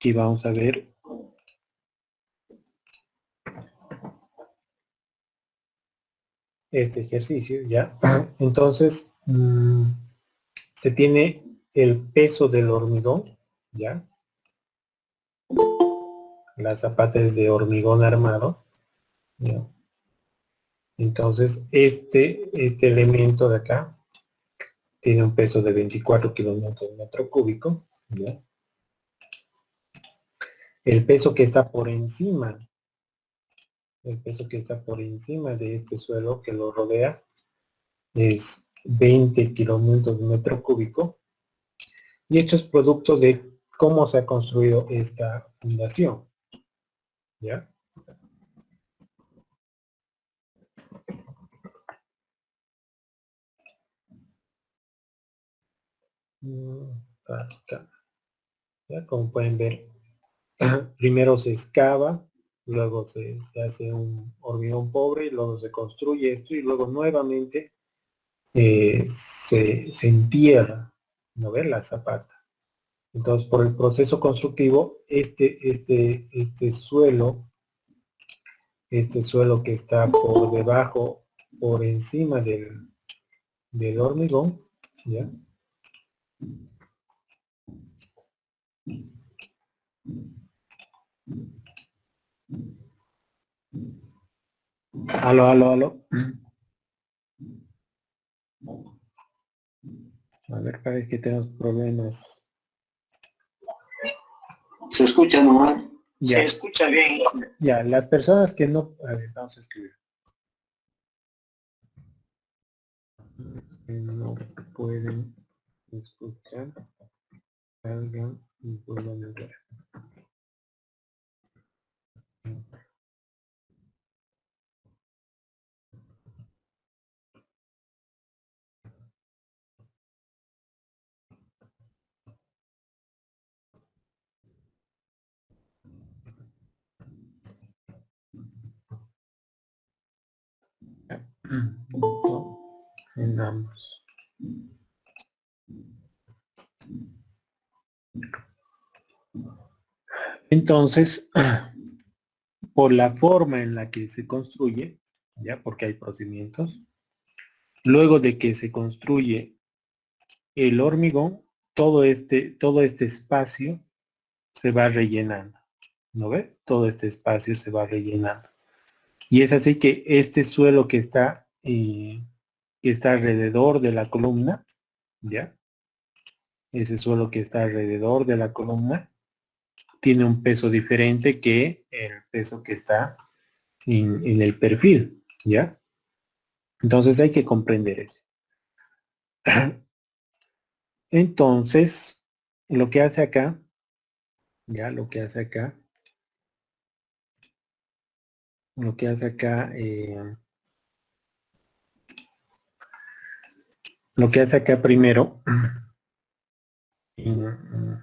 Aquí vamos a ver este ejercicio, ¿ya? Entonces, se tiene el peso del hormigón, ¿ya? La zapata es de hormigón armado, ¿ya? Entonces, este elemento de acá tiene un peso de 24 kilómetros metro cúbico, ¿ya? El peso que está por encima, de este suelo que lo rodea es 20 kilómetros metro cúbico, y esto es producto de cómo se ha construido esta fundación, ¿ya? Acá, ¿ya? Como pueden ver, primero se excava, luego se hace un hormigón pobre, y luego se construye esto, y luego nuevamente se entierra, ¿no ves? La zapata. Entonces, por el proceso constructivo, este suelo que está por debajo, por encima del hormigón, ¿ya? Aló, aló, aló. A ver, parece que tenemos problemas. Se escucha nomás. Ya. Se escucha bien. Ya, las personas que no... A ver, vamos a escribir. No pueden escuchar, salgan y vuelvan a ver. En ambos. Entonces, por la forma en la que se construye, ya, porque hay procedimientos, luego de que se construye el hormigón, todo este espacio se va rellenando, ¿no ve? Todo este espacio se va rellenando. Y es así que este suelo que está alrededor de la columna, ¿ya? Ese suelo que está alrededor de la columna tiene un peso diferente que el peso que está en el perfil, ¿ya? Entonces hay que comprender eso. Entonces, lo que hace acá, ya, lo que hace acá primero, en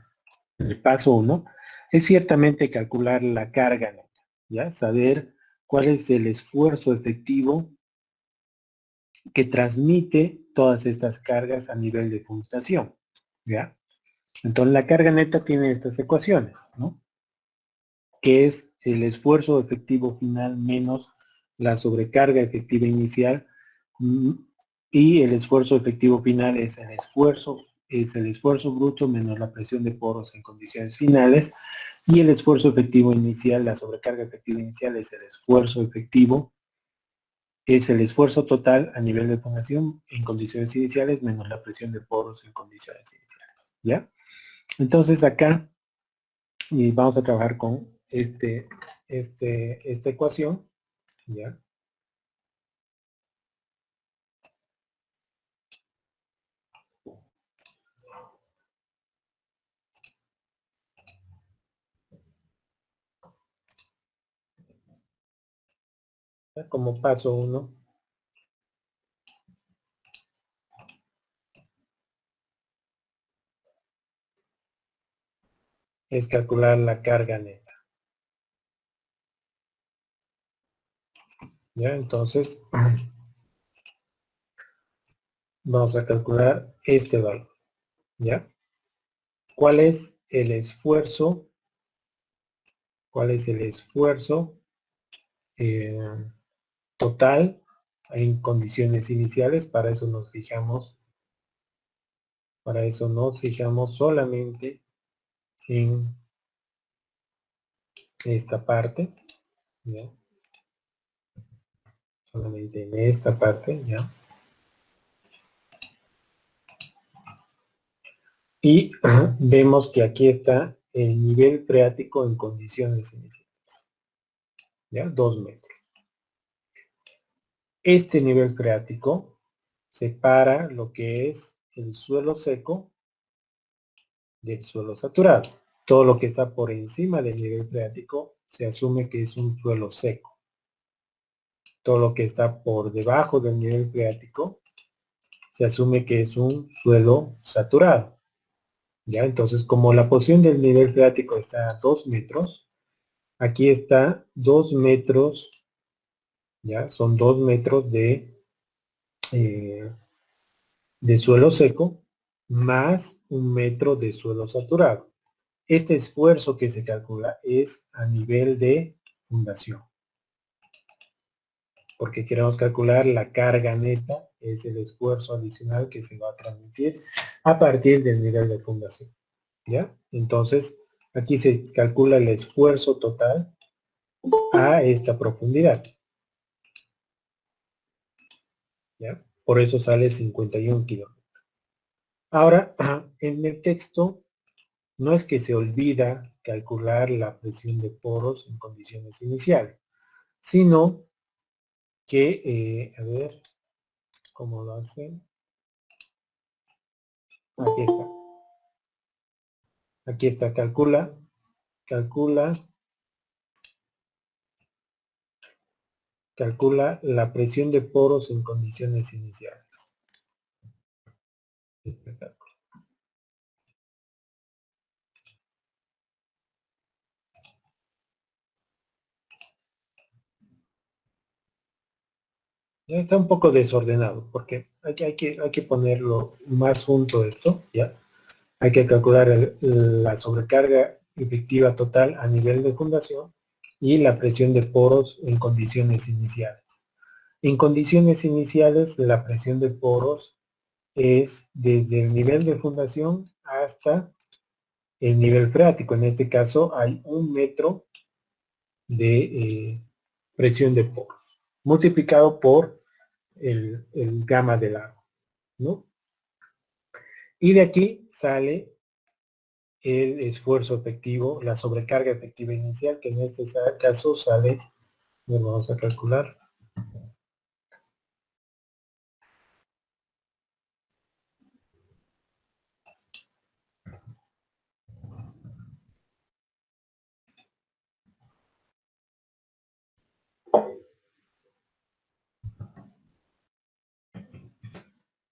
el paso 1, es ciertamente calcular la carga neta, ¿ya? Saber cuál es el esfuerzo efectivo que transmite todas estas cargas a nivel de fundación, ¿ya? Entonces la carga neta tiene estas ecuaciones, ¿no? Que es el esfuerzo efectivo final menos la sobrecarga efectiva inicial, y el esfuerzo efectivo final es el esfuerzo bruto menos la presión de poros en condiciones finales, y el esfuerzo efectivo inicial, la sobrecarga efectiva inicial es el esfuerzo total a nivel de fundación en condiciones iniciales menos la presión de poros en condiciones iniciales, ¿ya? Entonces acá vamos a trabajar con esta ecuación, ¿ya? Como paso 1, es calcular la carga neta, ¿ya? Entonces, vamos a calcular este valor, ¿ya? ¿Cuál es el esfuerzo cuál es el esfuerzo total en condiciones iniciales. Para eso nos fijamos solamente en esta parte, ¿ya? Solamente en esta parte, ¿ya? Y vemos que aquí está el nivel freático en condiciones iniciales, ¿ya? 2 metros. Este nivel freático separa lo que es el suelo seco del suelo saturado. Todo lo que está por encima del nivel freático se asume que es un suelo seco. Todo lo que está por debajo del nivel freático se asume que es un suelo saturado. ¿Ya? Entonces, como la posición del nivel freático está a 2 metros, aquí está 2 metros, ¿ya? Son 2 metros de suelo seco más 1 metro de suelo saturado. Este esfuerzo que se calcula es a nivel de fundación, porque queremos calcular la carga neta, es el esfuerzo adicional que se va a transmitir a partir del nivel de fundación, ¿ya? Entonces, aquí se calcula el esfuerzo total a esta profundidad, ¿ya? Por eso sale 51 kilómetros. Ahora, en el texto, no es que se olvida calcular la presión de poros en condiciones iniciales, sino que, a ver, ¿cómo lo hacen? Aquí está. Aquí está, calcula la presión de poros en condiciones iniciales. Este cálculo. Ya está un poco desordenado, porque hay que ponerlo más junto esto, ¿ya? Hay que calcular la sobrecarga efectiva total a nivel de fundación y la presión de poros en condiciones iniciales. En condiciones iniciales, la presión de poros es desde el nivel de fundación hasta el nivel freático. En este caso hay 1 metro de presión de poros, multiplicado por el gamma del agua, ¿no? Y de aquí sale el esfuerzo efectivo, la sobrecarga efectiva inicial, que en este caso sale, vamos a calcular,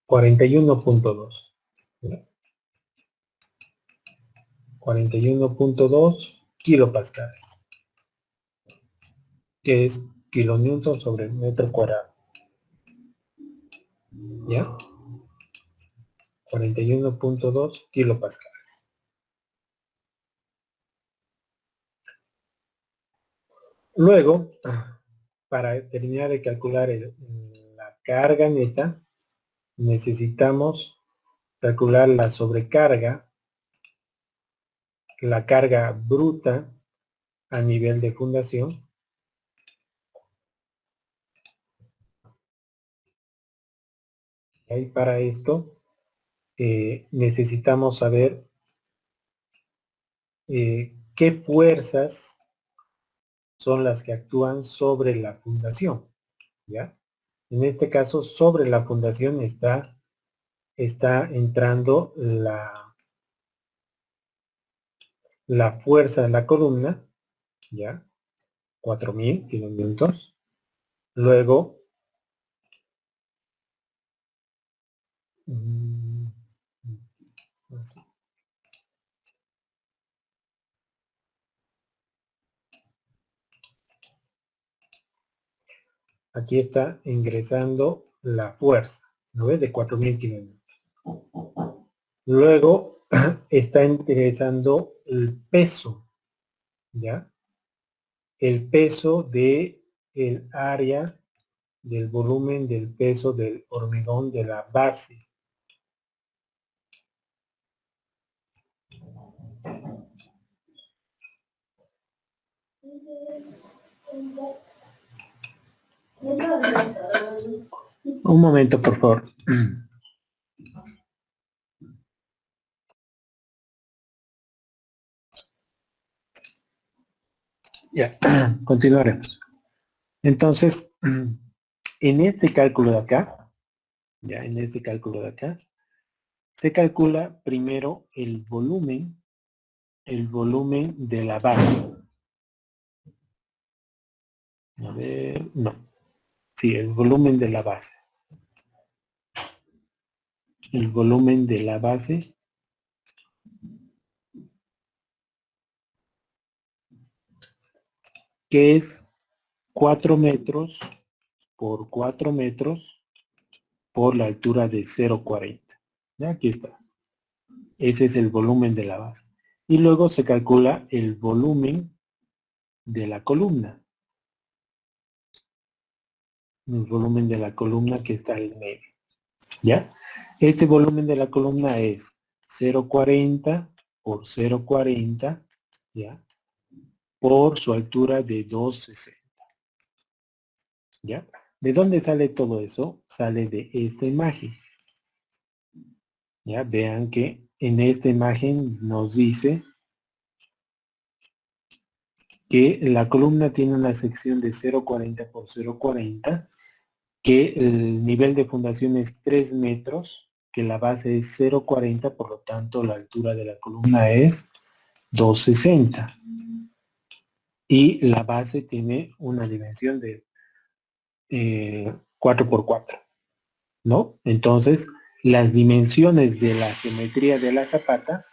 41.2. 41.2 kilopascales, que es kilonewton sobre metro cuadrado. ¿Ya? 41.2 kilopascales. Luego, para terminar de calcular la carga neta, necesitamos calcular la sobrecarga, la carga bruta a nivel de fundación. Y para esto necesitamos saber qué fuerzas son las que actúan sobre la fundación, ¿ya? En este caso, sobre la fundación está entrando la fuerza de la columna, ¿ya? 4000 kilonewtons. Luego, así. Aquí está ingresando la fuerza, ¿no ves? De 4000 kilonewtons. Luego está ingresando el peso, ¿ya? el peso de el área del volumen del peso del hormigón de la base. Un momento, por favor. Ya, continuaremos. Entonces, en este cálculo de acá, se calcula primero el volumen de la base. A ver, no. Sí, el volumen de la base. El volumen de la base que es 4 metros por 4 metros por la altura de 0,40. Ya, aquí está. Ese es el volumen de la base. Y luego se calcula el volumen de la columna. El volumen de la columna que está en medio. ¿Ya? Este volumen de la columna es 0,40 por 0,40, ¿ya? Por su altura de 2,60. ¿Ya? ¿De dónde sale todo eso? Sale de esta imagen. ¿Ya? Vean que en esta imagen nos dice que la columna tiene una sección de 0,40 por 0,40, que el nivel de fundación es 3 metros, que la base es 0,40, por lo tanto la altura de la columna es 2,60. Y la base tiene una dimensión de 4 por 4, ¿no? Entonces, las dimensiones de la geometría de la zapata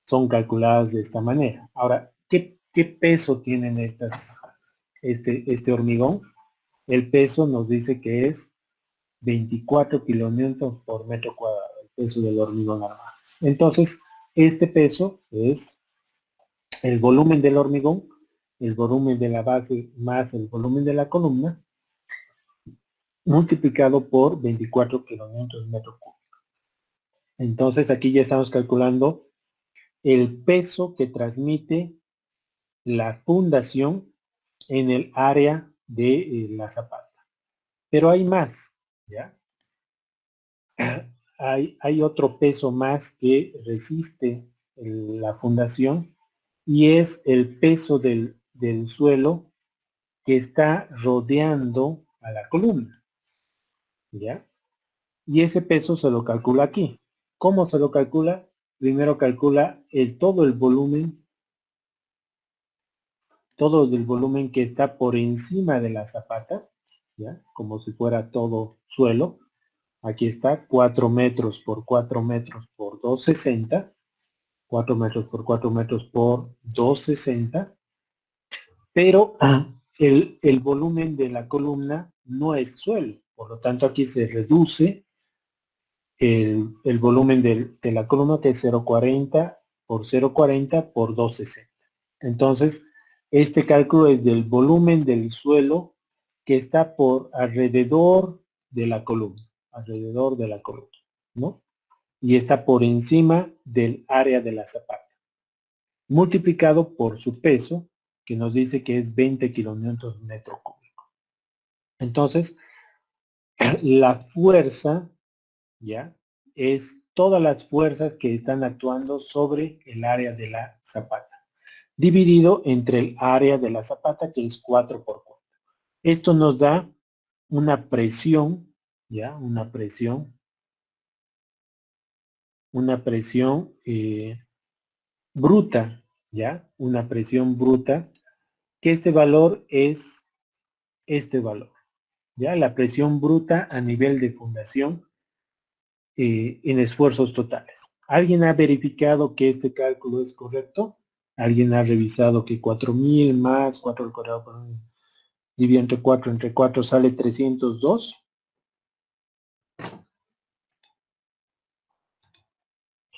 son calculadas de esta manera. Ahora, ¿qué peso tienen este hormigón? El peso nos dice que es 24 kilonewtons por metro cuadrado, el peso del hormigón armado. Entonces, este peso es el volumen del hormigón, el volumen de la base más el volumen de la columna, multiplicado por 24 kilonewtons metro cúbico. Entonces, aquí ya estamos calculando el peso que transmite la fundación en el área de la zapata. Pero hay más, ¿ya? Hay otro peso más que resiste la fundación y es el peso del suelo que está rodeando a la columna, ¿ya? Y ese peso se lo calcula aquí. ¿Cómo se lo calcula? Primero calcula todo el volumen que está por encima de la zapata, ¿ya? Como si fuera todo suelo. Aquí está 4 metros por 4 metros por 2,60. 4 metros por 4 metros por 2,60. Pero el volumen de la columna no es suelo. Por lo tanto, aquí se reduce el volumen de la columna, que es 0,40 por 0,40 por 2,60. Entonces, este cálculo es del volumen del suelo que está por alrededor de la columna, ¿no? Y está por encima del área de la zapata, multiplicado por su peso, que nos dice que es 20 kilonewtons metro cúbico. Entonces, la fuerza, ¿ya? Es todas las fuerzas que están actuando sobre el área de la zapata, dividido entre el área de la zapata, que es 4 por 4. Esto nos da una presión, ¿ya? Una presión bruta, ¿ya? Una presión bruta, que este valor es este valor, ¿ya? La presión bruta a nivel de fundación en esfuerzos totales. ¿Alguien ha verificado que este cálculo es correcto? ¿Alguien ha revisado que 4.000 más 4 al cuadrado por dividido entre 4 sale 302?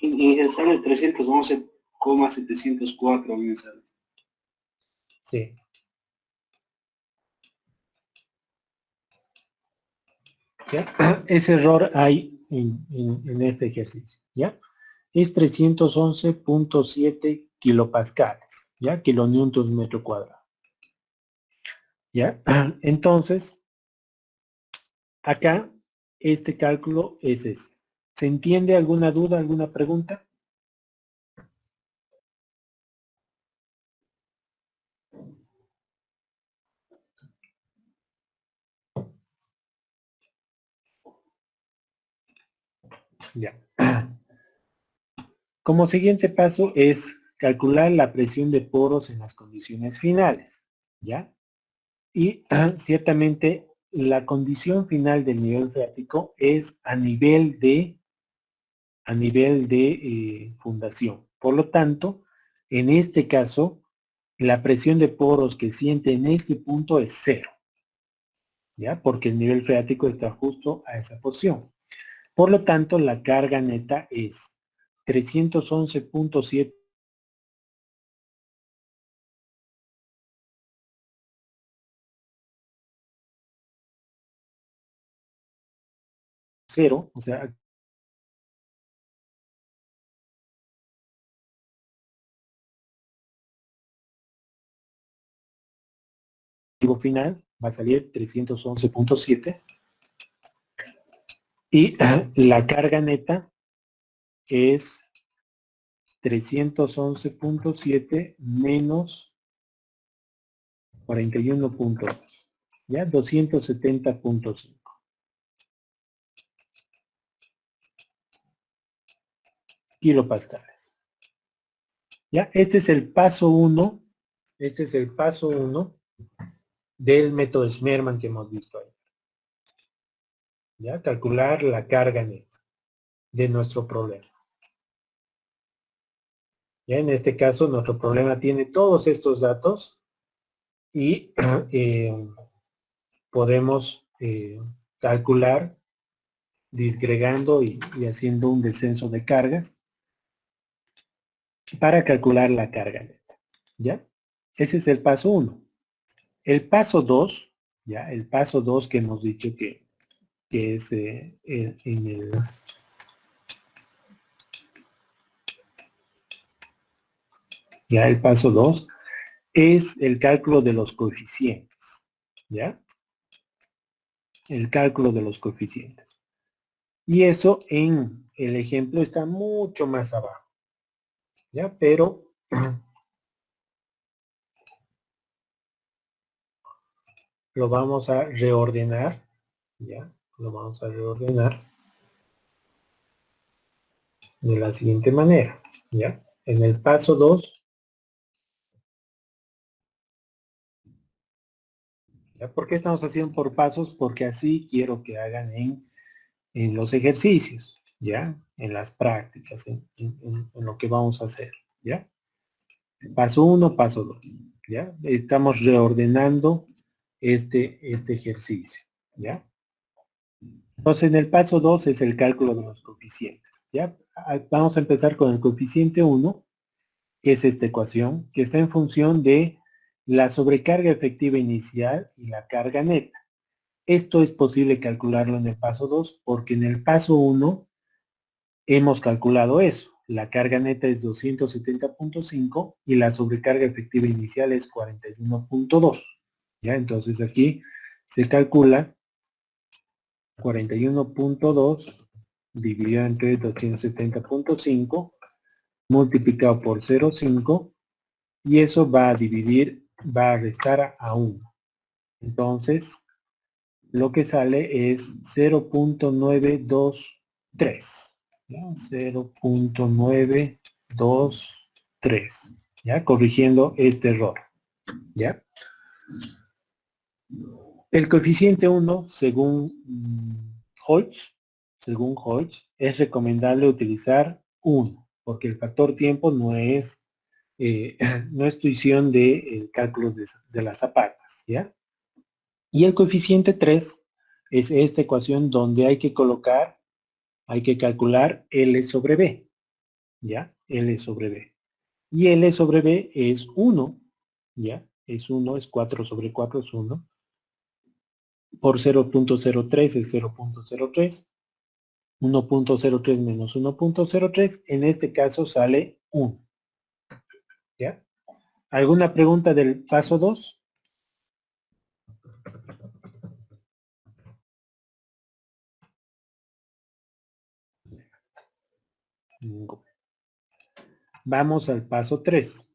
Y sale 311,704 bien sale. Sí. ¿Ya? Ese error hay en este ejercicio, ¿ya? Es 311.7 kilopascales, ¿ya? Kilonewtons metro cuadrado, ¿ya? Entonces, acá, este cálculo es ese. ¿Se entiende alguna duda, alguna pregunta? Ya. Como siguiente paso es calcular la presión de poros en las condiciones finales, ¿ya? Y ciertamente la condición final del nivel freático es a nivel de fundación. Por lo tanto, en este caso, la presión de poros que siente en este punto es cero, ¿ya? Porque el nivel freático está justo a esa posición. Por lo tanto, la carga neta es 311.7 cero, o sea, el final va a salir 311.7 y la carga neta es 311.7 menos 41.2, ¿ya? 270.5 kilopascales. ¿Ya? Este es el paso 1 del método Schmermann que hemos visto ahí. ¿Ya? Calcular la carga neta de nuestro problema. ¿Ya? En este caso, nuestro problema tiene todos estos datos y podemos calcular disgregando y haciendo un descenso de cargas para calcular la carga neta. ¿Ya? Ese es el paso 1. El paso 2, ¿ya? El paso 2 que hemos dicho que es en el... Ya el paso 2 es el cálculo de los coeficientes, ¿ya? El cálculo de los coeficientes. Y eso en el ejemplo está mucho más abajo, ¿ya? Pero lo vamos a reordenar, ¿ya? Lo vamos a reordenar de la siguiente manera, ¿ya? En el paso 2, ¿ya? ¿Por qué estamos haciendo por pasos? Porque así quiero que hagan en los ejercicios, ¿ya? En las prácticas, en lo que vamos a hacer, ¿ya? Paso 1, paso 2, ¿ya? Estamos reordenando este ejercicio, ¿ya? Entonces, en el paso 2 es el cálculo de los coeficientes, ¿ya? Vamos a empezar con el coeficiente 1, que es esta ecuación, que está en función de la sobrecarga efectiva inicial y la carga neta. Esto es posible calcularlo en el paso 2 porque en el paso 1 hemos calculado eso. La carga neta es 270.5 y la sobrecarga efectiva inicial es 41.2. ¿Ya? Entonces aquí se calcula 41.2 dividido entre 270.5 multiplicado por 0.5 y eso va a restar a 1. Entonces, lo que sale es 0.923. ¿Ya? 0.923. ¿Ya? Corrigiendo este error. ¿Ya? El coeficiente 1, según Holtz, es recomendable utilizar 1, porque el factor tiempo no es, no es tuición de cálculos de las zapatas, ¿ya? Y el coeficiente 3 es esta ecuación donde hay que calcular L sobre B, ¿ya? L sobre B. Y L sobre B es 1, ¿ya? es 1, es 4 sobre 4 es 1. Por 0.03 es 0.03. 1.03 menos 1.03, en este caso sale 1. ¿Ya? ¿Alguna pregunta del paso 2? Vamos al paso 3.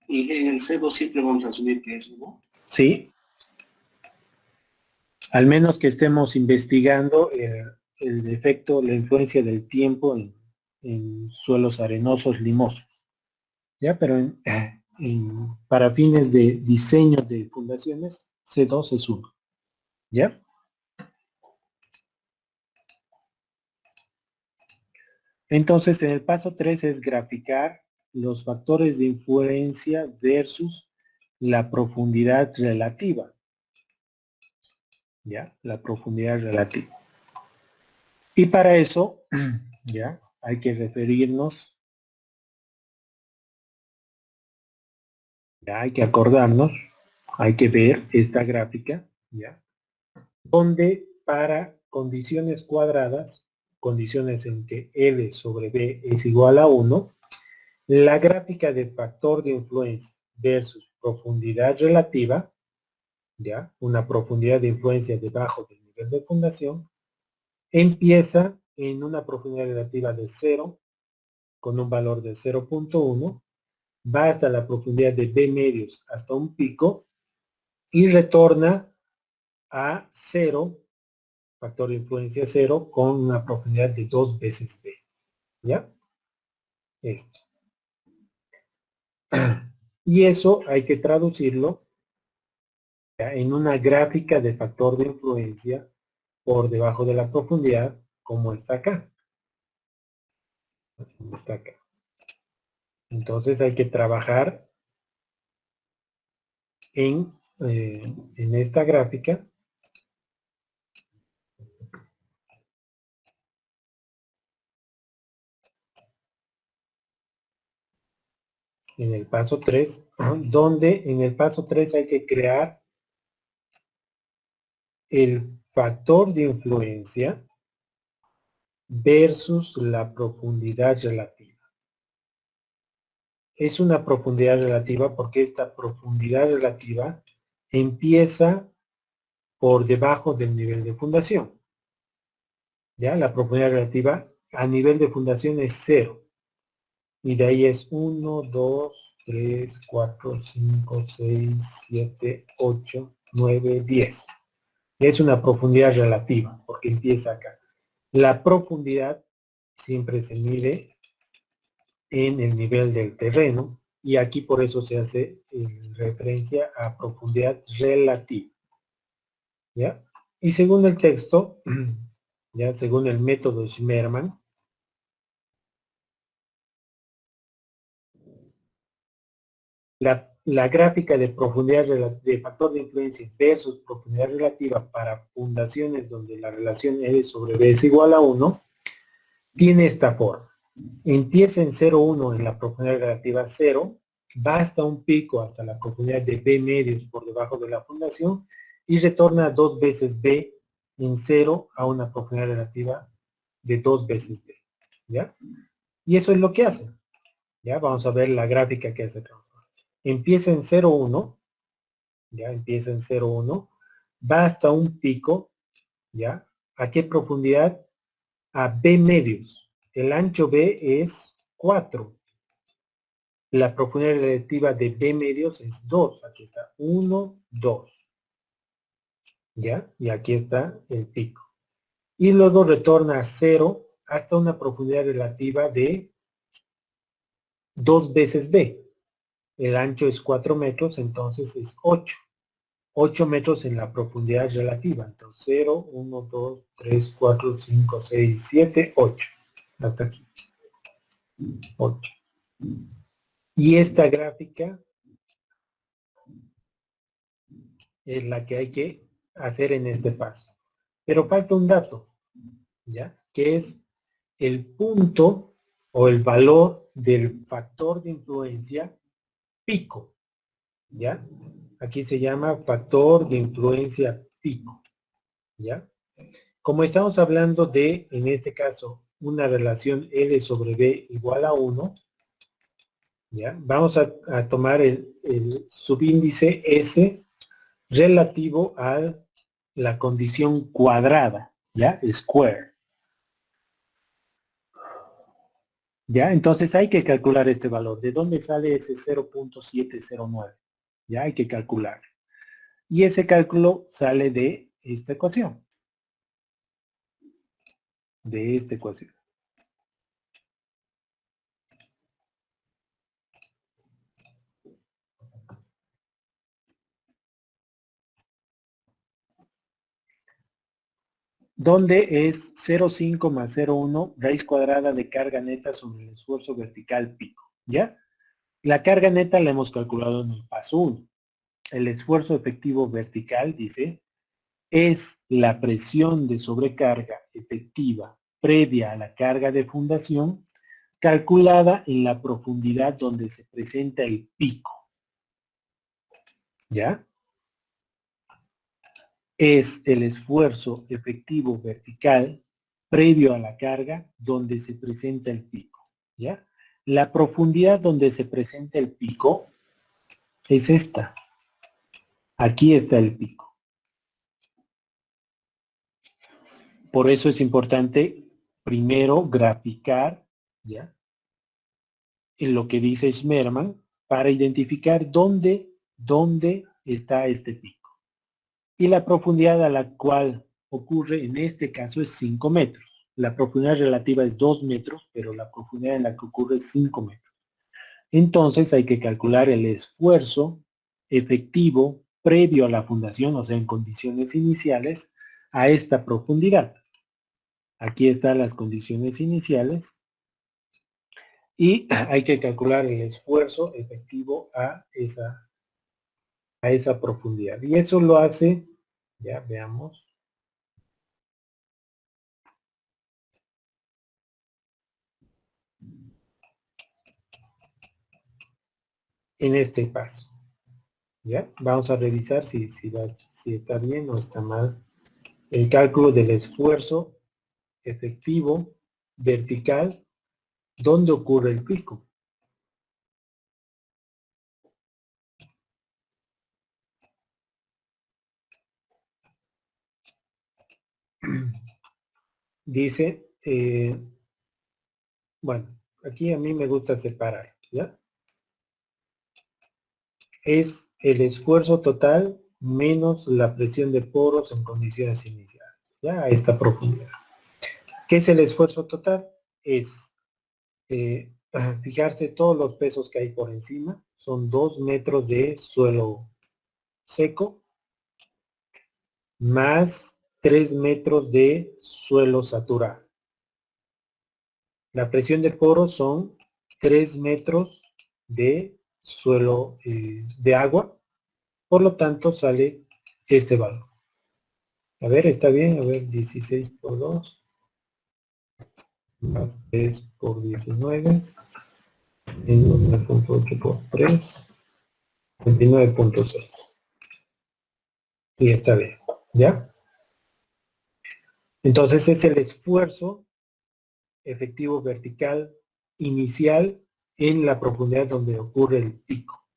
Y en el C2 siempre vamos a asumir que es, ¿no? Sí. Al menos que estemos investigando el efecto, la influencia del tiempo en suelos arenosos limosos. ¿Ya? Pero para fines de diseño de fundaciones, C2 es 1. ¿Ya? Entonces, en el paso 3 es graficar los factores de influencia versus la profundidad relativa. ¿Ya? La profundidad relativa. Y para eso, ¿ya? Hay que referirnos, ya hay que acordarnos, hay que ver esta gráfica, ¿ya? Donde para condiciones cuadradas, condiciones en que L sobre B es igual a 1, la gráfica de factor de influencia versus profundidad relativa, ¿ya? Una profundidad de influencia debajo del nivel de fundación, empieza en una profundidad relativa de 0, con un valor de 0.1, va hasta la profundidad de B medios hasta un pico y retorna a 0, factor de influencia 0, con una profundidad de 2 veces B. ¿Ya? Esto. Y eso hay que traducirlo en una gráfica de factor de influencia por debajo de la profundidad, como está acá. Como está acá. Entonces hay que trabajar en esta gráfica. En el paso 3, donde en el paso 3 hay que crear el factor de influencia versus la profundidad relativa. Es una profundidad relativa porque esta profundidad relativa empieza por debajo del nivel de fundación. ¿Ya? La profundidad relativa a nivel de fundación es 0. Y de ahí es 1, 2, 3, 4, 5, 6, 7, 8, 9, 10. Es una profundidad relativa porque empieza acá. La profundidad siempre se mide en el nivel del terreno y aquí por eso se hace referencia a profundidad relativa. ¿Ya? Y según el texto, ya según el método Schmermann, la gráfica de profundidad de factor de influencia versus profundidad relativa para fundaciones donde la relación L sobre B es igual a 1, tiene esta forma. Empieza en 0,1 en la profundidad relativa 0, va hasta un pico, hasta la profundidad de B medios por debajo de la fundación y retorna 2 veces B en 0 a una profundidad relativa de 2 veces B. ¿Ya? Y eso es lo que hace. ¿Ya? Vamos a ver la gráfica que hace acá. Empieza en 0,1, ya empieza en 0,1, va hasta un pico, ¿ya? ¿A qué profundidad? A B medios. El ancho B es 4. La profundidad relativa de B medios es 2. Aquí está 1, 2. ¿Ya? Y aquí está el pico. Y luego retorna a 0 hasta una profundidad relativa de 2 veces B. El ancho es 4 metros, entonces es 8. 8 metros en la profundidad relativa. Entonces 0, 1, 2, 3, 4, 5, 6, 7, 8. Hasta aquí. 8. Y esta gráfica es la que hay que hacer en este paso. Pero falta un dato, ¿ya? Que es el punto o el valor del factor de influencia pico, ¿ya? Aquí se llama factor de influencia pico, ¿ya? Como estamos hablando de, en este caso, una relación L sobre B igual a 1, ¿ya? Vamos a tomar el subíndice S relativo a la condición cuadrada, ¿ya? Square. ¿Ya? Entonces hay que calcular este valor. ¿De dónde sale ese 0.709? Ya hay que calcular. Y ese cálculo sale de esta ecuación. De esta ecuación. Donde es 0,5 más 0,1 raíz cuadrada de carga neta sobre el esfuerzo vertical pico. ¿Ya? La carga neta la hemos calculado en el paso 1. El esfuerzo efectivo vertical, dice, es la presión de sobrecarga efectiva previa a la carga de fundación calculada en la profundidad donde se presenta el pico. ¿Ya? Es el esfuerzo efectivo vertical previo a la carga donde se presenta el pico. ¿Ya? La profundidad donde se presenta el pico es esta. Aquí está el pico. Por eso es importante primero graficar, ¿ya? En lo que dice Schmerman para identificar dónde está este pico. Y la profundidad a la cual ocurre en este caso es 5 metros. La profundidad relativa es 2 metros, pero la profundidad en la que ocurre es 5 metros. Entonces hay que calcular el esfuerzo efectivo previo a la fundación, o sea, en condiciones iniciales, a esta profundidad. Aquí están las condiciones iniciales. Y hay que calcular el esfuerzo efectivo a esa profundidad. Y eso lo hace, ya veamos. En este paso. ¿Ya? Vamos a revisar si está bien o está mal. El cálculo del esfuerzo efectivo vertical, ¿dónde ocurre el pico? Dice, bueno, aquí a mí me gusta separar, ¿ya? Es el esfuerzo total menos la presión de poros en condiciones iniciales, ¿ya? A esta profundidad. ¿Qué es el esfuerzo total? Es fijarse todos los pesos que hay por encima, son 2 metros de suelo seco, más 3 metros de suelo saturado. La presión de poros son 3 metros de suelo de agua, por lo tanto sale este valor. A ver, está bien, a ver, 16 por 2, más 3 por 19, menos 9.8 por 3, 29.6. Sí, está bien, ¿ya? Entonces es el esfuerzo efectivo vertical inicial en la profundidad donde ocurre el pico,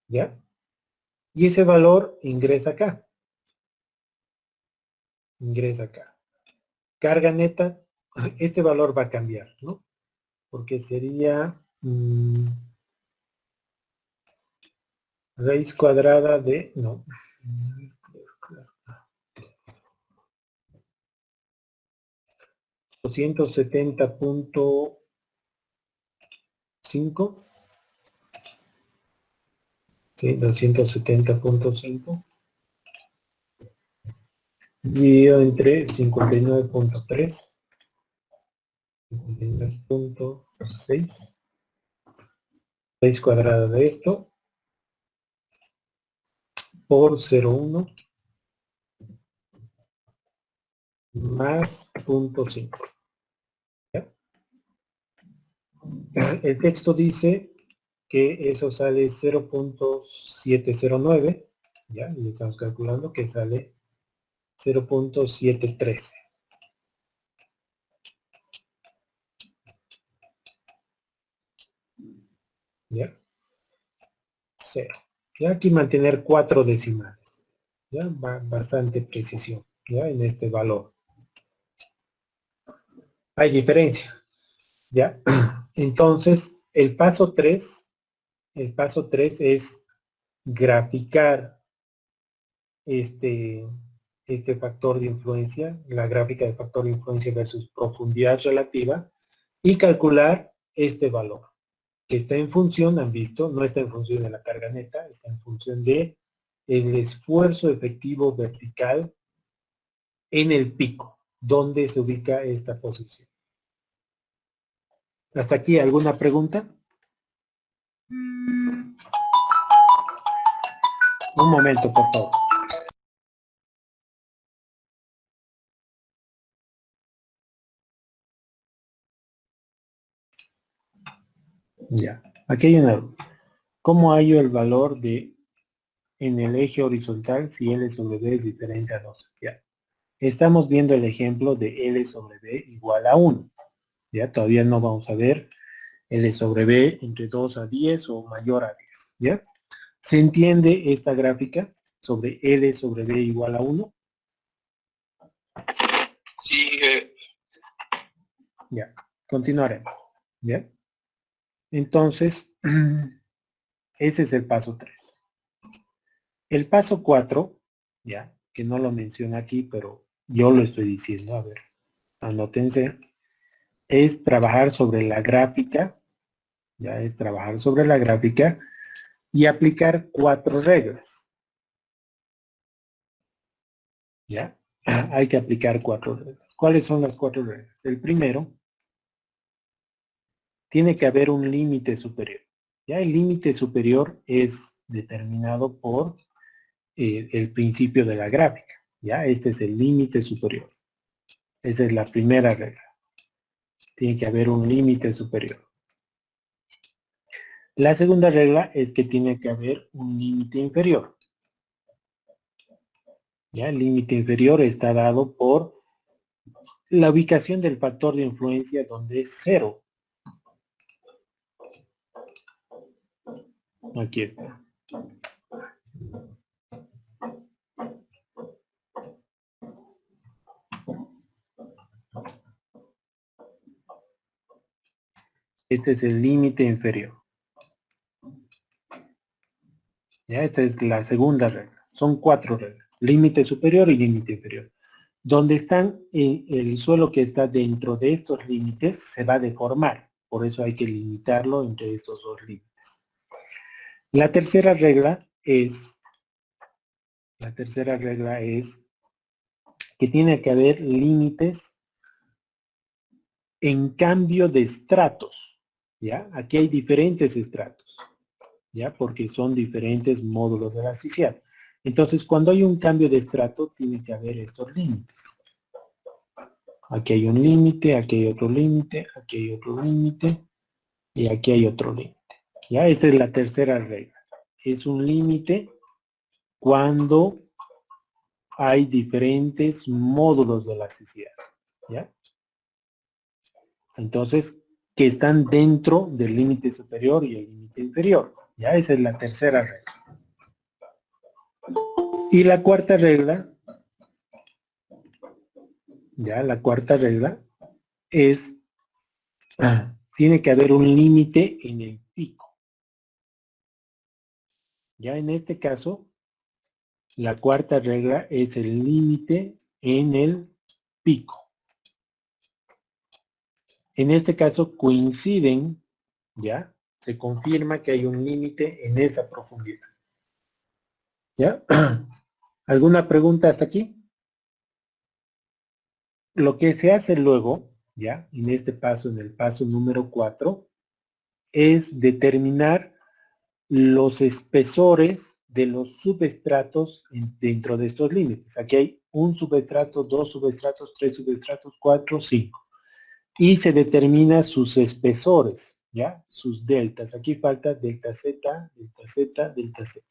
¿ya? Y ese valor ingresa acá. Ingresa acá. Carga neta, este valor va a cambiar, ¿no? Porque sería raíz cuadrada de, no, 270.5, sí, 270.5, dividido entre 59.3, 59.6, raíz cuadrada de esto, por 0,1 más 0.5. El texto dice que eso sale 0.709, ya, y estamos calculando que sale 0.713. ¿Ya? 0. Y aquí mantener 4 decimales. ¿Ya? Bastante precisión, ¿ya? En este valor. Hay diferencia, ¿ya? Entonces, el paso 3 es graficar este factor de influencia, la gráfica de factor de influencia versus profundidad relativa, y calcular este valor, que está en función, han visto, no está en función de la carga neta, está en función de el esfuerzo efectivo vertical en el pico, donde se ubica esta posición. ¿Hasta aquí alguna pregunta? Un momento, por favor. Ya, aquí hay una. ¿Cómo hallo el valor de en el eje horizontal si L sobre B es diferente a 2? Ya. Estamos viendo el ejemplo de L sobre B igual a 1. Ya, todavía no vamos a ver L sobre B entre 2 a 10 o mayor a 10. ¿Ya? ¿Se entiende esta gráfica sobre L sobre B igual a 1? Sí, Ya, continuaremos. ¿Ya? Entonces, ese es el paso 3. El paso 4, ya, que no lo menciona aquí, pero yo lo estoy diciendo, a ver, anótense, es trabajar sobre la gráfica, ya es trabajar sobre la gráfica y aplicar 4 reglas. ¿Ya? Hay que aplicar 4 reglas. ¿Cuáles son las 4 reglas? El primero, tiene que haber un límite superior. Ya el límite superior es determinado por el principio de la gráfica. Ya este es el límite superior. Esa es la primera regla. Tiene que haber un límite superior. La segunda regla es que tiene que haber un límite inferior. Ya el límite inferior está dado por la ubicación del factor de influencia donde es 0. Aquí está. Este es el límite inferior. Ya, esta es la segunda regla. Son 4 reglas. Límite superior y límite inferior. Donde están el suelo que está dentro de estos límites se va a deformar. Por eso hay que limitarlo entre estos dos límites. La tercera regla es que tiene que haber límites en cambio de estratos. ¿Ya? Aquí hay diferentes estratos. ¿Ya? Porque son diferentes módulos de elasticidad. Entonces, cuando hay un cambio de estrato, tiene que haber estos límites. Aquí hay un límite, aquí hay otro límite, aquí hay otro límite, y aquí hay otro límite. ¿Ya? Esta es la tercera regla. Es un límite cuando hay diferentes módulos de elasticidad. ¿Ya? Entonces, que están dentro del límite superior y el límite inferior. ¿Ya? Esa es la tercera regla. Y la cuarta regla, ya, la cuarta regla es, tiene que haber un límite en el pico. Ya en este caso, la cuarta regla es el límite en el pico. En este caso coinciden, ya, se confirma que hay un límite en esa profundidad. ¿Ya? ¿Alguna pregunta hasta aquí? Lo que se hace luego, ya, en este paso, en el paso número 4, es determinar los espesores de los subestratos dentro de estos límites. Aquí hay un subestrato, 2 subestratos, 3 subestratos, 4, 5. Y se determina sus espesores. ¿ya? Sus deltas. Aquí falta delta Z, delta Z, delta Z.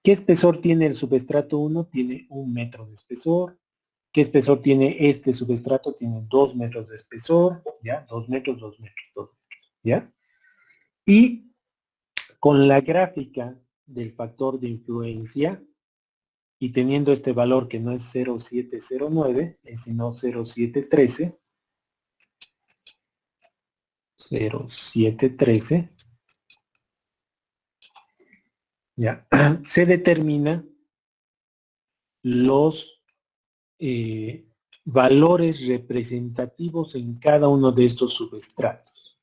¿Qué espesor tiene el subestrato 1? Tiene 1 metro de espesor. ¿Qué espesor tiene este subestrato? Tiene 2 metros de espesor, ¿ya? 2 metros, 2 metros, 2 metros, ¿ya? Y con la gráfica del factor de influencia, y teniendo este valor que no es 0,709, sino 0,713, 0,713, ¿ya? Se determina los valores representativos en cada uno de estos subestratos,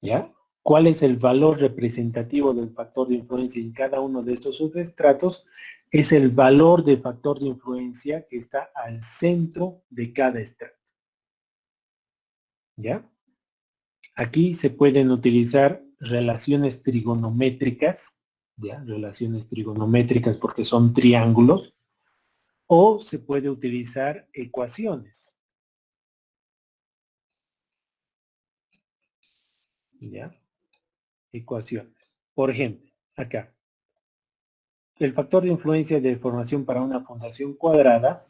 ¿ya? ¿Cuál es el valor representativo del factor de influencia en cada uno de estos subestratos? Es el valor de factor de influencia que está al centro de cada estrato, ¿ya? Aquí se pueden utilizar relaciones trigonométricas, ¿ya? Relaciones trigonométricas porque son triángulos, o se puede utilizar ecuaciones, ¿ya? Ecuaciones. Por ejemplo, acá, el factor de influencia de deformación para una fundación cuadrada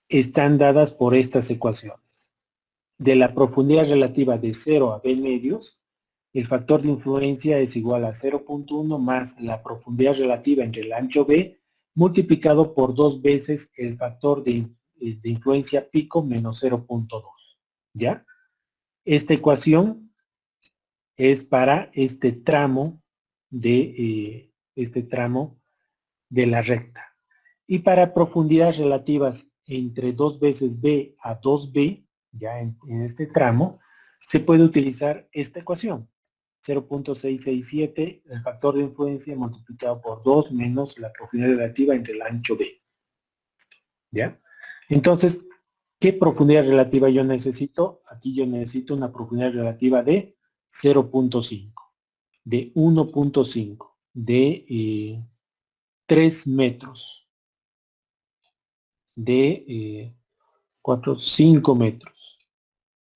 están dadas por estas ecuaciones. De la profundidad relativa de 0 a b medios, el factor de influencia es igual a 0,1 más la profundidad relativa entre el ancho b multiplicado por 2 veces el factor de influencia pico menos 0,2. ¿Ya? Esta ecuación es para este tramo de la recta. Y para profundidades relativas entre 2 veces b a 2b, ya en este tramo, se puede utilizar esta ecuación. 0,667, el factor de influencia multiplicado por 2 menos la profundidad relativa entre el ancho b. ¿Ya? Entonces, ¿qué profundidad relativa yo necesito? Aquí yo necesito una profundidad relativa de 0,5, de 1,5, de 3 metros, de 4, 5 metros.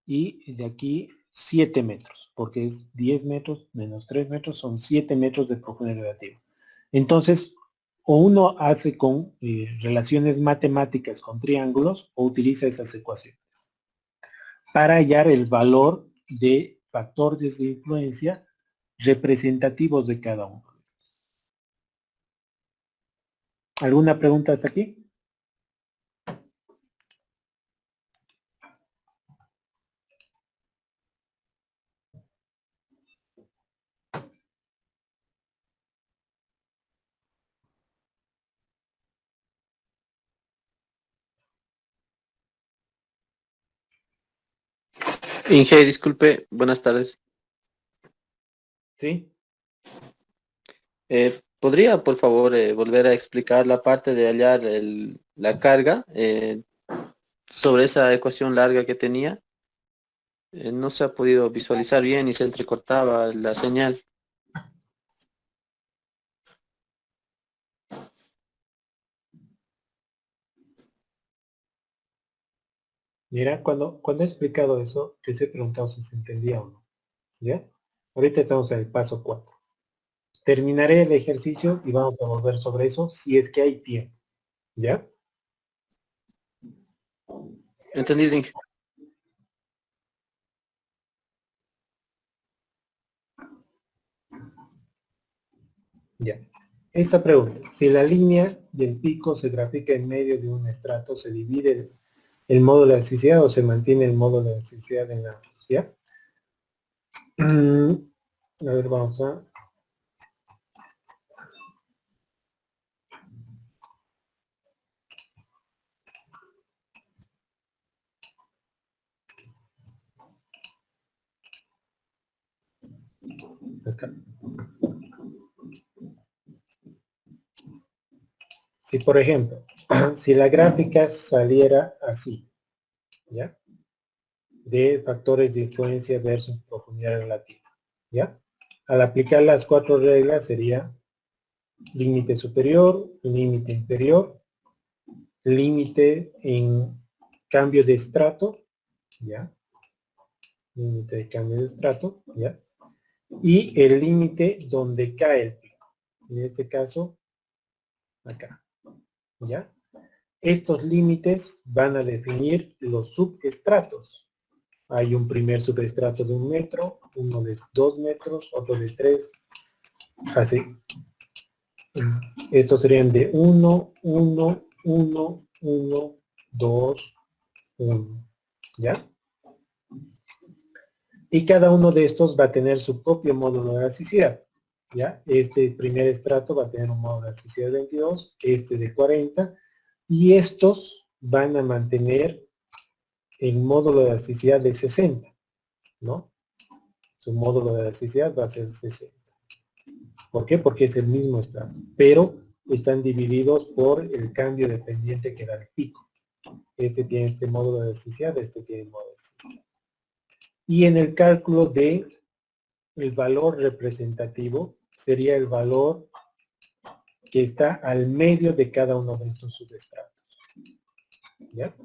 Y de aquí 7 metros, porque es 10 metros menos 3 metros, son 7 metros de profundidad relativa. Entonces, o uno hace con relaciones matemáticas con triángulos o utiliza esas ecuaciones para hallar el valor de factores de influencia representativos de cada uno. ¿Alguna pregunta hasta aquí? Inge, disculpe, buenas tardes. Sí. ¿Podría, por favor, volver a explicar la parte de hallar la carga sobre esa ecuación larga que tenía? No se ha podido visualizar bien y se entrecortaba la señal. Mira, cuando he explicado eso, les he preguntado si se entendía o no. ¿Ya? Ahorita estamos en el paso 4. Terminaré el ejercicio y vamos a volver sobre eso si es que hay tiempo. ¿Ya? ¿Entendido, Inge? Ya. Esta pregunta, si la línea del pico se grafica en medio de un estrato, ¿se divide el módulo de elasticidad o se mantiene el módulo de elasticidad en ambos? ¿Ya? A ver, vamos a... Acá. Si por ejemplo, si la gráfica saliera así, ¿ya? De factores de influencia versus profundidad relativa, ¿ya? Al aplicar las 4 reglas sería límite superior, límite inferior, límite en cambio de estrato, ¿ya? límite de cambio de estrato, ¿ya? Y el límite donde cae el pico. En este caso, acá, ¿ya? Estos límites van a definir los subestratos. Hay un primer subestrato de 1 metro, uno de 2 metros, otro de 3, así. Estos serían de 1, 1, 1, 1, 2, 1, ¿ya? Y cada uno de estos va a tener su propio módulo de elasticidad, ¿ya? Este primer estrato va a tener un módulo de elasticidad de 22, este de 40, y estos van a mantener el módulo de elasticidad de 60, ¿no? Su módulo de elasticidad va a ser 60. ¿Por qué? Porque es el mismo estrato, pero están divididos por el cambio dependiente que da el pico. Este tiene este módulo de elasticidad, este tiene el módulo de elasticidad. Y en el cálculo de el valor representativo sería el valor que está al medio de cada uno de estos subestratos. ¿Ya?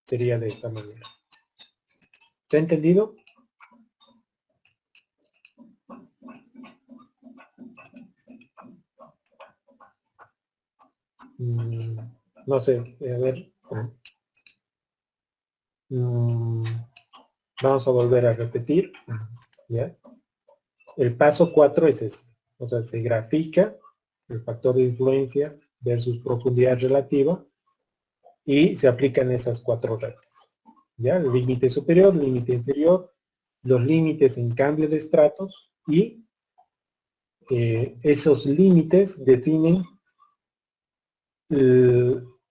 Sería de esta manera. ¿Se ha entendido? No sé, a ver. Vamos a volver a repetir. ¿Ya? El paso 4 es ese. O sea, se grafica el factor de influencia versus profundidad relativa y se aplican esas 4 reglas. ¿Ya? El límite superior, límite inferior, los límites en cambio de estratos y esos límites definen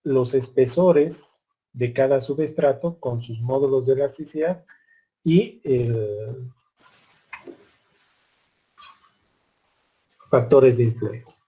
los espesores de cada subestrato con sus módulos de elasticidad y factores de influencia.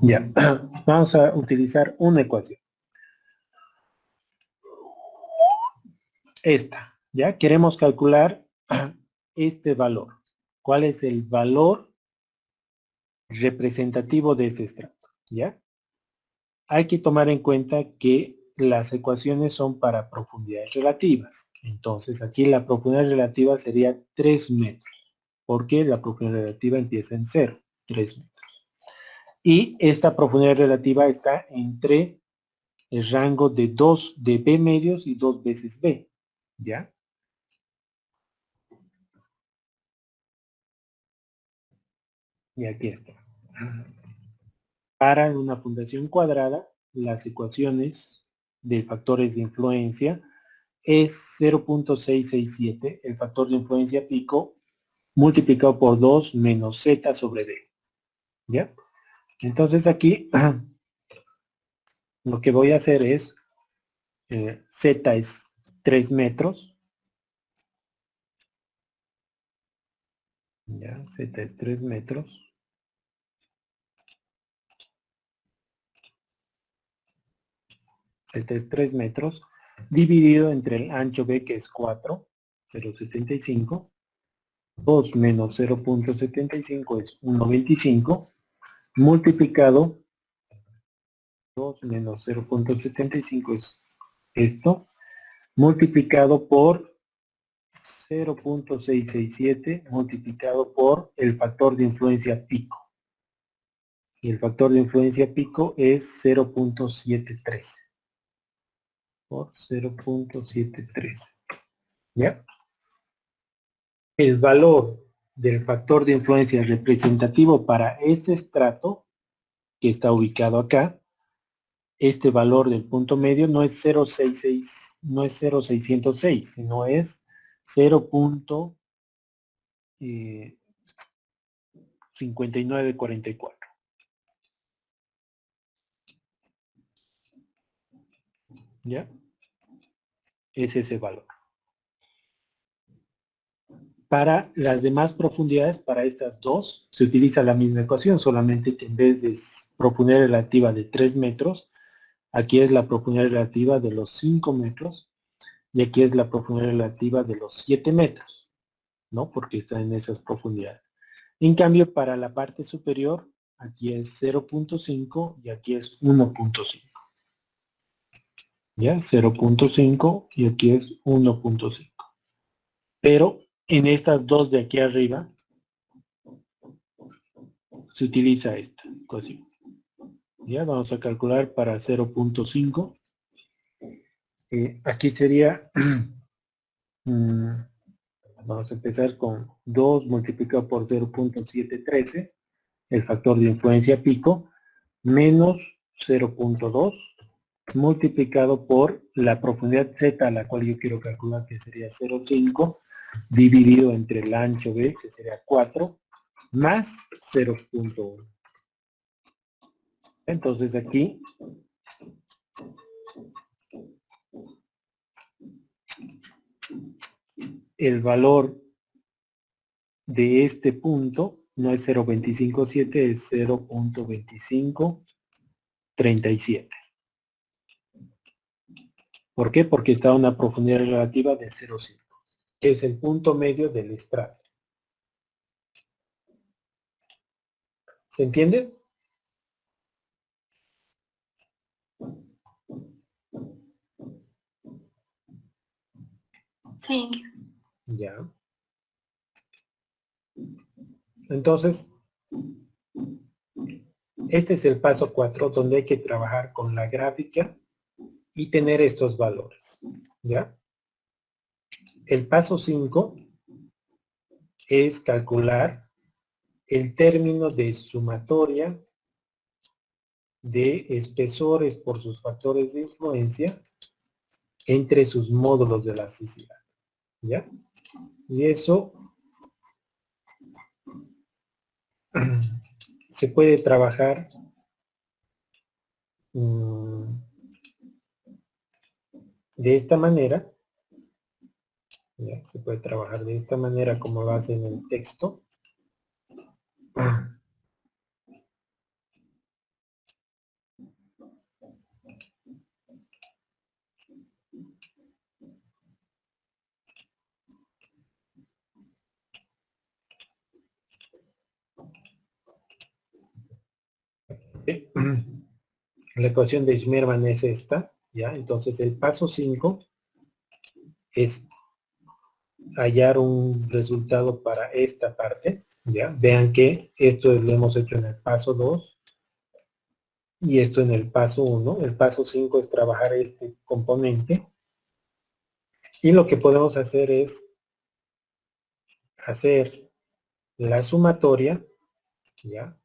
Ya, vamos a utilizar una ecuación. Esta, ¿ya? Queremos calcular este valor. ¿Cuál es el valor representativo de este estrato? ¿Ya? Hay que tomar en cuenta que las ecuaciones son para profundidades relativas. Entonces, aquí la profundidad relativa sería 3 metros. Porque la profundidad relativa empieza en 0, 3 metros. Y esta profundidad relativa está entre el rango de 2 de B medios y 2 veces B. ¿Ya? Y aquí está. Para una fundación cuadrada, las ecuaciones de factores de influencia es 0.667, el factor de influencia pico, multiplicado por 2 menos z sobre d. ¿Ya? Entonces aquí lo que voy a hacer es, z es 3 metros. Ya, z es 3 metros. Z es 3 metros, dividido entre el ancho B, que es 4, 0.75, 2 menos 0.75 es 1.25, multiplicado, 2 menos 0.75 es esto, multiplicado por 0.667, multiplicado por el factor de influencia pico. Y el factor de influencia pico es 0.73. Por 0.73. ¿Ya? El valor del factor de influencia representativo para este estrato, que está ubicado acá, este valor del punto medio no es 0.66, no es 0.606, sino es 0.5944. ¿Ya? Es ese valor. Para las demás profundidades, para estas dos, se utiliza la misma ecuación, solamente que en vez de profundidad relativa de 3 metros, aquí es la profundidad relativa de los 5 metros, y aquí es la profundidad relativa de los 7 metros, ¿no? Porque está en esas profundidades. En cambio, para la parte superior, aquí es 0.5 y aquí es 1.5. ¿Ya? 0.5 y aquí es 1.5. Pero en estas dos de aquí arriba se utiliza esta ecuación. Ya vamos a calcular para 0.5. Aquí sería, vamos a empezar con 2 multiplicado por 0.713, el factor de influencia pico, menos 0.2 multiplicado por la profundidad z a la cual yo quiero calcular, que sería 0.5, dividido entre el ancho b, que sería 4, más 0.1. Entonces aquí el valor de este punto no es 0.257, es 0.2537. ¿Por qué? Porque está a una profundidad relativa de 0.5, que es el punto medio del estrato. ¿Se entiende? Sí. Ya. Entonces, este es el paso 4, donde hay que trabajar con la gráfica y tener estos valores. ¿Ya? El paso 5 es calcular el término de sumatoria de espesores por sus factores de influencia entre sus módulos de elasticidad. ¿Ya? Y eso se puede trabajar de esta manera. ¿Ya? Se puede trabajar de esta manera como lo hace en el texto. La ecuación de Schmermann es esta, ¿ya? Entonces el paso 5 es hallar un resultado para esta parte, ¿ya? Vean que esto lo hemos hecho en el paso 2 y esto en el paso 1. El paso 5 es trabajar este componente y lo que podemos hacer es hacer la sumatoria, ¿ya?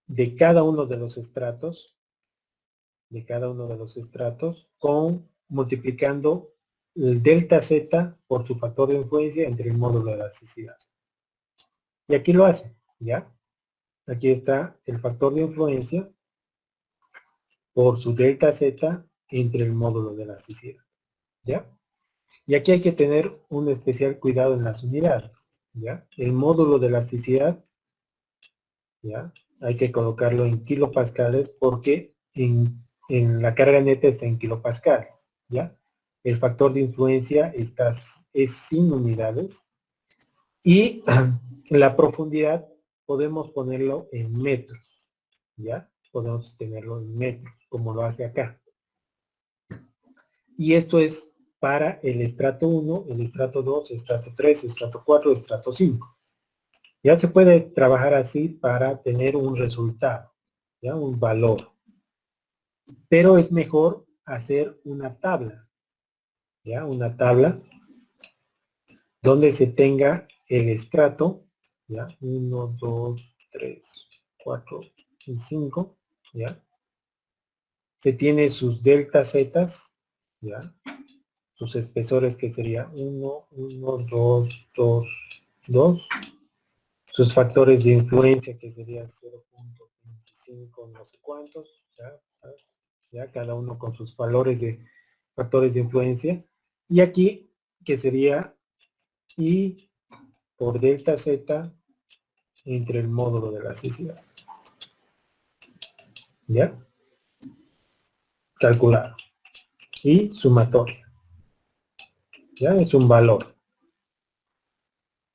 De cada uno de los estratos, con multiplicando el delta z por su factor de influencia entre el módulo de elasticidad. Y aquí lo hace, ¿ya? Aquí está el factor de influencia por su delta z entre el módulo de elasticidad, ¿ya? Y aquí hay que tener un especial cuidado en las unidades, ¿ya? El módulo de elasticidad, ¿ya? Hay que colocarlo en kilopascales porque en la carga neta está en kilopascales, ¿ya? El factor de influencia es sin unidades y la profundidad podemos ponerlo en metros, ¿ya? Podemos tenerlo en metros, como lo hace acá. Y esto es para el estrato 1, el estrato 2, estrato 3, estrato 4, estrato 5. Ya se puede trabajar así para tener un resultado, ¿ya? Un valor. Pero es mejor hacer una tabla, ¿ya? Una tabla donde se tenga el estrato, ¿ya? 1, 2, 3, 4 y 5, ¿ya? Se tiene sus delta zetas, ¿ya? sus espesores que sería 1, 1, 2, 2, 2. Sus factores de influencia que sería 0.25 no sé cuántos, ¿ya? ¿Sabes? Ya cada uno con sus valores de factores de influencia. Y aquí que sería I por delta Z entre el módulo de elasticidad. ¿Ya? Calculado. Y sumatoria. ¿Ya? Es un valor.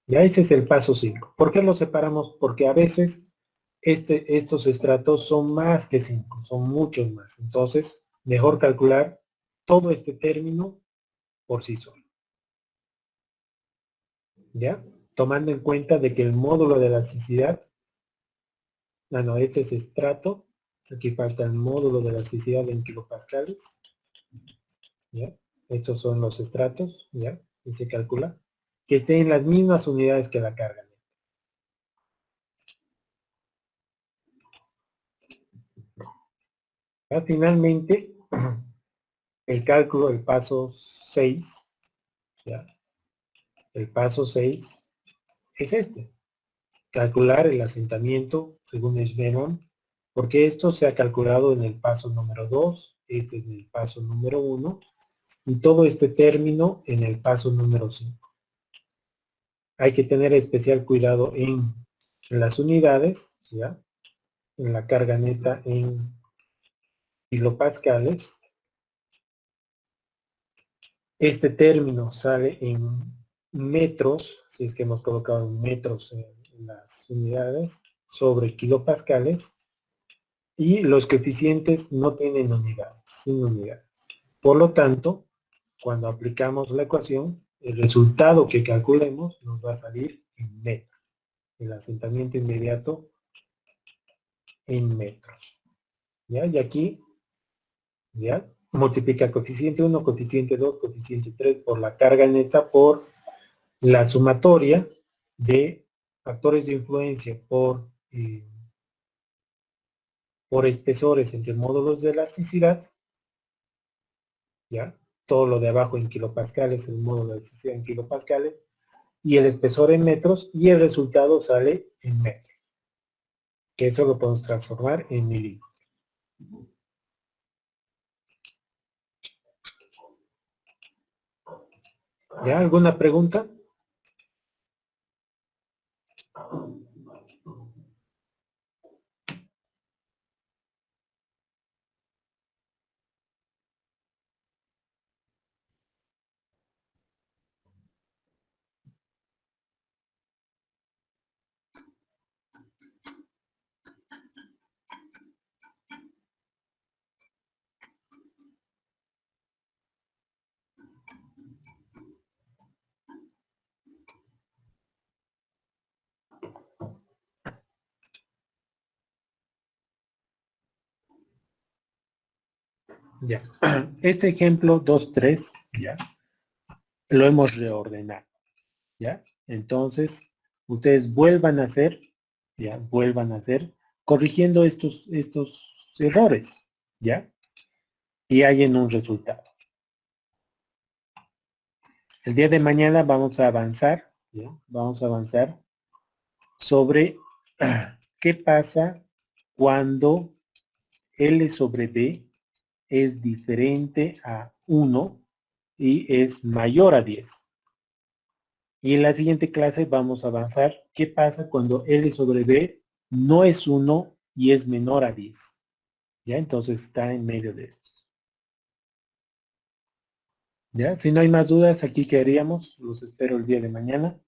Ya ese es el paso 5. ¿Por qué lo separamos? Porque a veces estos estratos son más que 5, son muchos más. Entonces, mejor calcular todo este término por sí solo. ¿Ya? Tomando en cuenta de que el módulo de elasticidad, este es estrato, aquí falta el módulo de elasticidad en kilopascales. ¿Ya? Estos son los estratos, ¿ya? Y se calcula que estén en las mismas unidades que la carga. ¿Ya? Finalmente, el cálculo del paso 6, ¿ya? El paso 6 es este. Calcular el asentamiento según Schweron, porque esto se ha calculado en el paso número 2, este en el paso número 1, y todo este término en el paso número 5. Hay que tener especial cuidado en las unidades, ¿ya? En la carga neta en kilopascales. Este término sale en metros, si es que hemos colocado en metros en las unidades, sobre kilopascales, y los coeficientes no tienen unidades, sin unidades. Por lo tanto, cuando aplicamos la ecuación, el resultado que calculemos nos va a salir en metros. El asentamiento inmediato en metros. ¿Ya? Y aquí, ¿ya? Multiplica coeficiente 1, coeficiente 2, coeficiente 3 por la carga neta por la sumatoria de factores de influencia por espesores entre módulos de elasticidad, ¿ya? Todo lo de abajo en kilopascales, el módulo de elasticidad en kilopascales, y el espesor en metros, y el resultado sale en metros, que eso lo podemos transformar en milímetros. ¿Ya? ¿Alguna pregunta? Ya. Este ejemplo 2.3, ya, lo hemos reordenado, ya. Entonces, ustedes vuelvan a hacer, ya, vuelvan a hacer, corrigiendo estos errores, ya, y hallen un resultado. El día de mañana vamos a avanzar, ¿ya? Vamos a avanzar sobre qué pasa cuando L sobre B es diferente a 1 y es mayor a 10. Y en la siguiente clase vamos a avanzar qué pasa cuando L sobre B no es 1 y es menor a 10. ¿Ya? Entonces está en medio de esto. ¿Ya? Si no hay más dudas, aquí quedaríamos. Los espero el día de mañana.